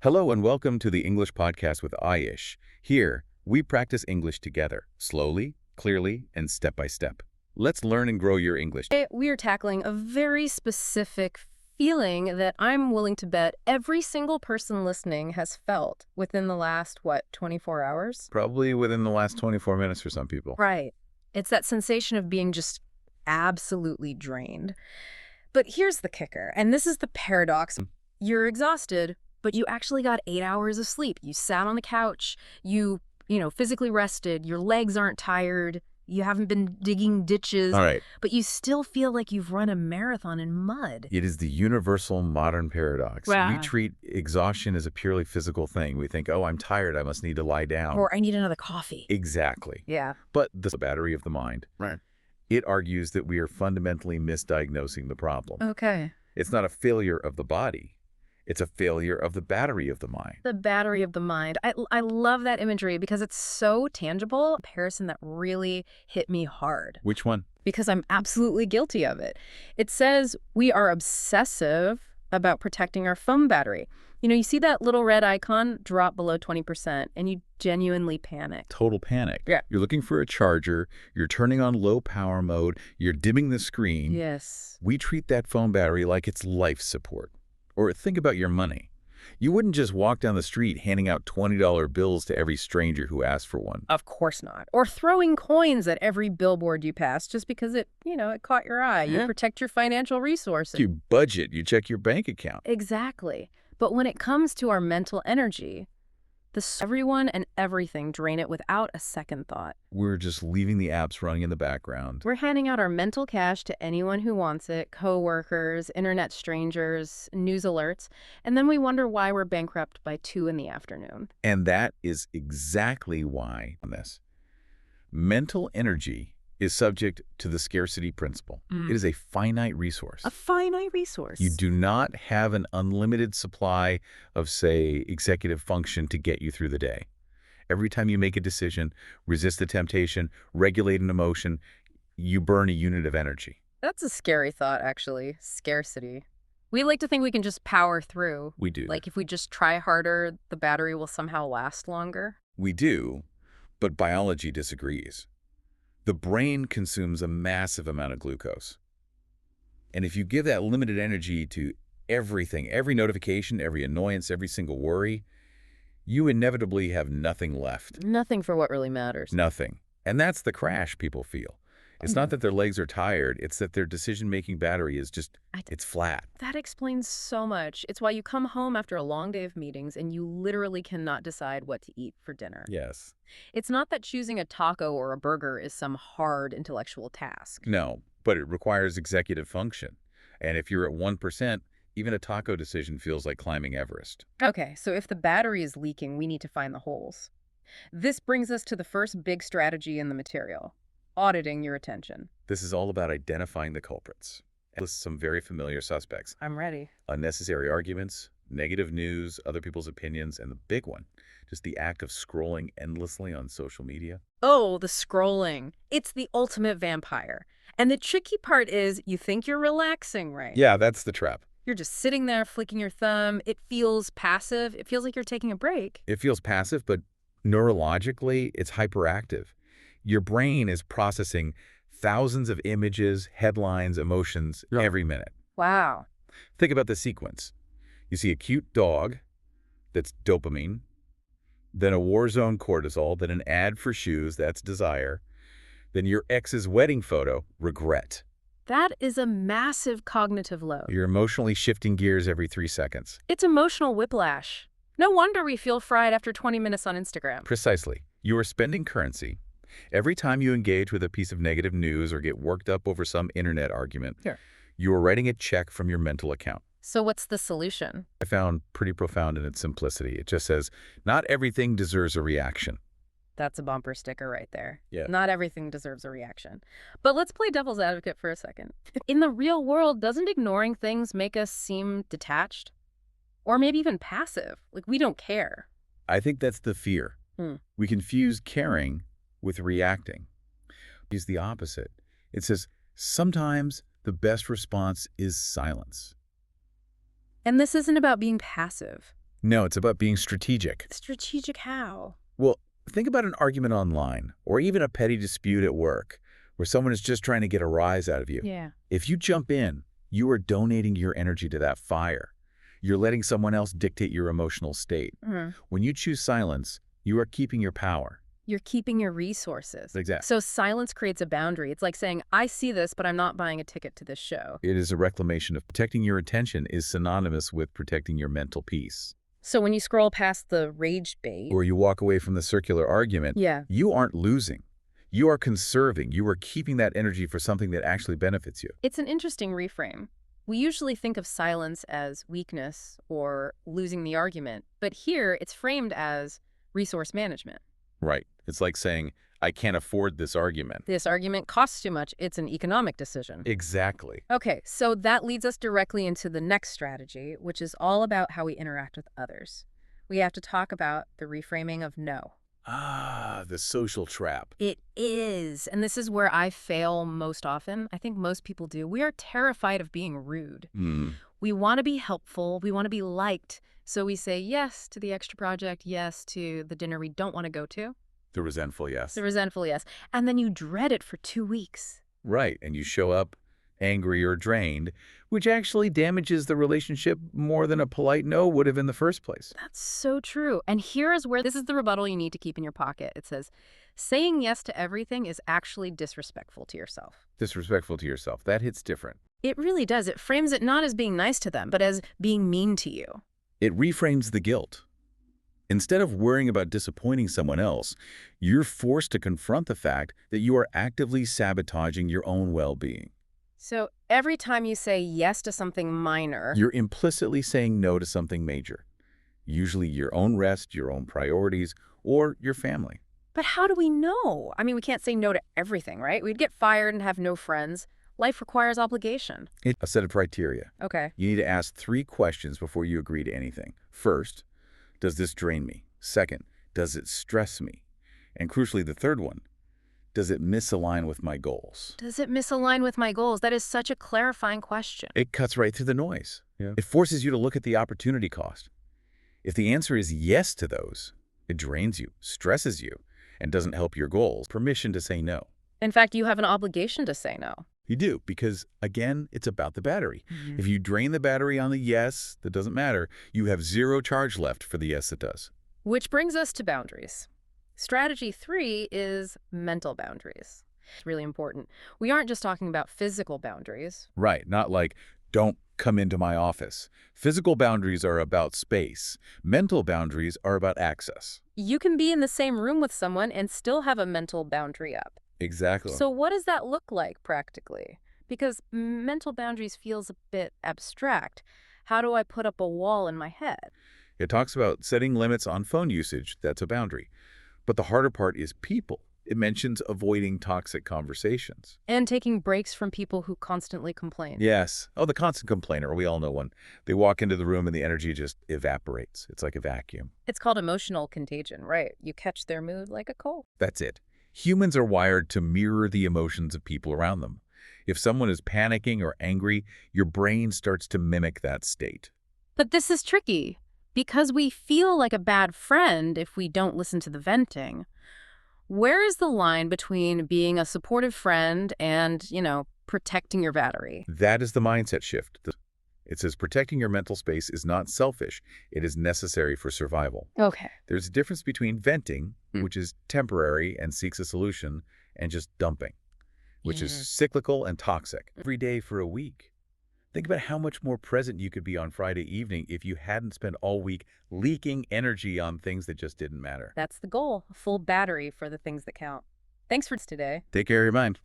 Hello and welcome to the English podcast with Ayesh. Here, we practice English together, slowly, clearly, and step by step. Let's learn and grow your English. Today, we are tackling a very specific feeling that I'm willing to bet every single person listening has felt within the last, 24 hours? Probably within the last 24 minutes for some people. Right. It's that sensation of being just absolutely drained. But here's the kicker, and this is the paradox. You're exhausted, but you actually got 8 hours of sleep. You sat on the couch, you physically rested, your legs aren't tired, you haven't been digging ditches, All right. but you still feel like you've run a marathon in mud. It is the universal modern paradox. Wow. We treat exhaustion as a purely physical thing. We think, oh, I'm tired, I must need to lie down. Or I need another coffee. Exactly. Yeah. But the battery of the mind. Right. It argues that we are fundamentally misdiagnosing the problem. Okay. It's not a failure of the body. It's a failure of the battery of the mind. The battery of the mind. I love that imagery because it's so tangible. A comparison that really hit me hard Which one? because I'm absolutely guilty of it. It says we are obsessive about protecting our phone battery. You see that little red icon drop below 20% and you genuinely panic. Total panic. Yeah. You're looking for a charger, you're turning on low power mode, you're dimming the screen. Yes. We treat that phone battery like it's life support. Or think about your money. You wouldn't just walk down the street handing out $20 bills to every stranger who asked for one. Of course not. Or throwing coins at every billboard you pass just because it caught your eye. You Yeah. protect your financial resources. You budget, you check your bank account. Exactly. But when it comes to our mental energy, everyone and everything drain it without a second thought. We're just leaving the apps running in the background. We're handing out our mental cash to anyone who wants it, coworkers, internet strangers, news alerts, and then we wonder why we're bankrupt by 2 in the afternoon. And that is exactly why mental energy is subject to the scarcity principle. It is a finite resource. A finite resource. You do not have an unlimited supply of, say, executive function to get you through the day. Every time you make a decision, resist the temptation, regulate an emotion, you burn a unit of energy. That's a scary thought, actually. Scarcity. We like to think we can just power through. We do. Like if we just try harder, the battery will somehow last longer. We do, but biology disagrees. The brain consumes a massive amount of glucose. And if you give that limited energy to everything, every notification, every annoyance, every single worry, you inevitably have nothing left. Nothing for what really matters. Nothing. And that's the crash people feel. It's not that their legs are tired, it's that their decision-making battery is just, it's flat. That explains so much. It's why you come home after a long day of meetings and you literally cannot decide what to eat for dinner. Yes. It's not that choosing a taco or a burger is some hard intellectual task. No, but it requires executive function. And if you're at 1%, even a taco decision feels like climbing Everest. Okay, so if the battery is leaking, we need to find the holes. This brings us to the first big strategy in the material: auditing your attention. This is all about identifying the culprits. List some very familiar suspects. I'm ready. Unnecessary arguments, negative news, other people's opinions, and the big one, just the act of scrolling endlessly on social media. Oh, the scrolling. It's the ultimate vampire. And the tricky part is you think you're relaxing, right? Yeah, that's the trap. You're just sitting there flicking your thumb. It feels passive. It feels like you're taking a break. It feels passive, but neurologically, it's hyperactive. Your brain is processing thousands of images, headlines, emotions every minute. Wow. Think about the sequence. You see a cute dog, that's dopamine, then a war zone cortisol, then an ad for shoes, that's desire, then your ex's wedding photo, regret. That is a massive cognitive load. You're emotionally shifting gears every 3 seconds. It's emotional whiplash. No wonder we feel fried after 20 minutes on Instagram. Precisely. You are spending currency. Every time you engage with a piece of negative news or get worked up over some internet argument, you are writing a check from your mental account. So what's the solution? I found pretty profound in its simplicity. It just says, not everything deserves a reaction. That's a bumper sticker right there. Yeah. Not everything deserves a reaction. But let's play devil's advocate for a second. In the real world, doesn't ignoring things make us seem detached? Or maybe even passive? Like we don't care. I think that's the fear. We confuse caring with reacting. It's the opposite. It says, sometimes the best response is silence. And this isn't about being passive. No, it's about being strategic. Strategic how? Well, think about an argument online, or even a petty dispute at work, where someone is just trying to get a rise out of you. Yeah. If you jump in, you are donating your energy to that fire. You're letting someone else dictate your emotional state. Mhm. When you choose silence, you are keeping your power. You're keeping your resources. Exactly. So silence creates a boundary. It's like saying, I see this, but I'm not buying a ticket to this show. It is a reclamation of protecting your attention is synonymous with protecting your mental peace. So when you scroll past the rage bait, Or you walk away from the circular argument, yeah, you aren't losing. You are conserving. You are keeping that energy for something that actually benefits you. it's an interesting reframe. We usually think of silence as weakness or losing the argument, but here it's framed as resource management. Right. It's like saying, I can't afford this argument. This argument costs too much. It's an economic decision. Exactly. Okay, so that leads us directly into the next strategy, which is all about how we interact with others. We have to talk about the reframing of no. Ah, the social trap. It is, and this is where I fail most often. I think most people do. We are terrified of being rude. We want to be helpful. We want to be liked. So we say yes to the extra project, yes to the dinner we don't want to go to. The resentful yes. The resentful yes. And then you dread it for 2 weeks. Right, and you show up angry or drained, which actually damages the relationship more than a polite no would have in the first place. That's so true. And here is where this is the rebuttal you need to keep in your pocket. It says, saying yes to everything is actually disrespectful to yourself. Disrespectful to yourself. That hits different. It really does. It frames it not as being nice to them, but as being mean to you. It reframes the guilt. Instead of worrying about disappointing someone else, you're forced to confront the fact that you are actively sabotaging your own well-being. So every time you say yes to something minor, You're implicitly saying no to something major, usually your own rest, your own priorities, or your family. but how do we know? I mean, we can't say no to everything, right? We'd get fired and have no friends. Life requires obligation. It's a set of criteria. Okay. You need to ask 3 questions before you agree to anything. First, does this drain me? Second, does it stress me? And crucially, the third one, does it misalign with my goals? Does it misalign with my goals? That is such a clarifying question. It cuts right through the noise. It forces you to look at the opportunity cost. If the answer is yes to those, it drains you, stresses you, and doesn't help your goals. Permission to say no. In fact, you have an obligation to say no. You do, because, again, it's about the battery. If you drain the battery on the yes that doesn't matter, you have 0 charge left for the yes that does. Which brings us to boundaries. Strategy 3 is mental boundaries. It's really important. We aren't just talking about physical boundaries. Right, not like, don't come into my office. Physical boundaries are about space. Mental boundaries are about access. You can be in the same room with someone and still have a mental boundary up. Exactly. So what does that look like practically? Because mental boundaries feels a bit abstract. How do I put up a wall in my head? It talks about setting limits on phone usage. That's a boundary. But the harder part is people. It mentions avoiding toxic conversations. And taking breaks from people who constantly complain. Yes. Oh, the constant complainer. We all know one. They walk into the room and the energy just evaporates. It's like a vacuum. It's called emotional contagion, right? You catch their mood like a cold. That's it. Humans are wired to mirror the emotions of people around them. If someone is panicking or angry, your brain starts to mimic that state. But this is tricky because we feel like a bad friend if we don't listen to the venting. Where is the line between being a supportive friend and, protecting your battery? That is the mindset shift. It says protecting your mental space is not selfish. It is necessary for survival. Okay. There's a difference between venting, which is temporary and seeks a solution, and just dumping, which is cyclical and toxic. Every day for a week. Think about how much more present you could be on Friday evening if you hadn't spent all week leaking energy on things that just didn't matter. That's the goal, a full battery for the things that count. Thanks for today. Take care of your mind.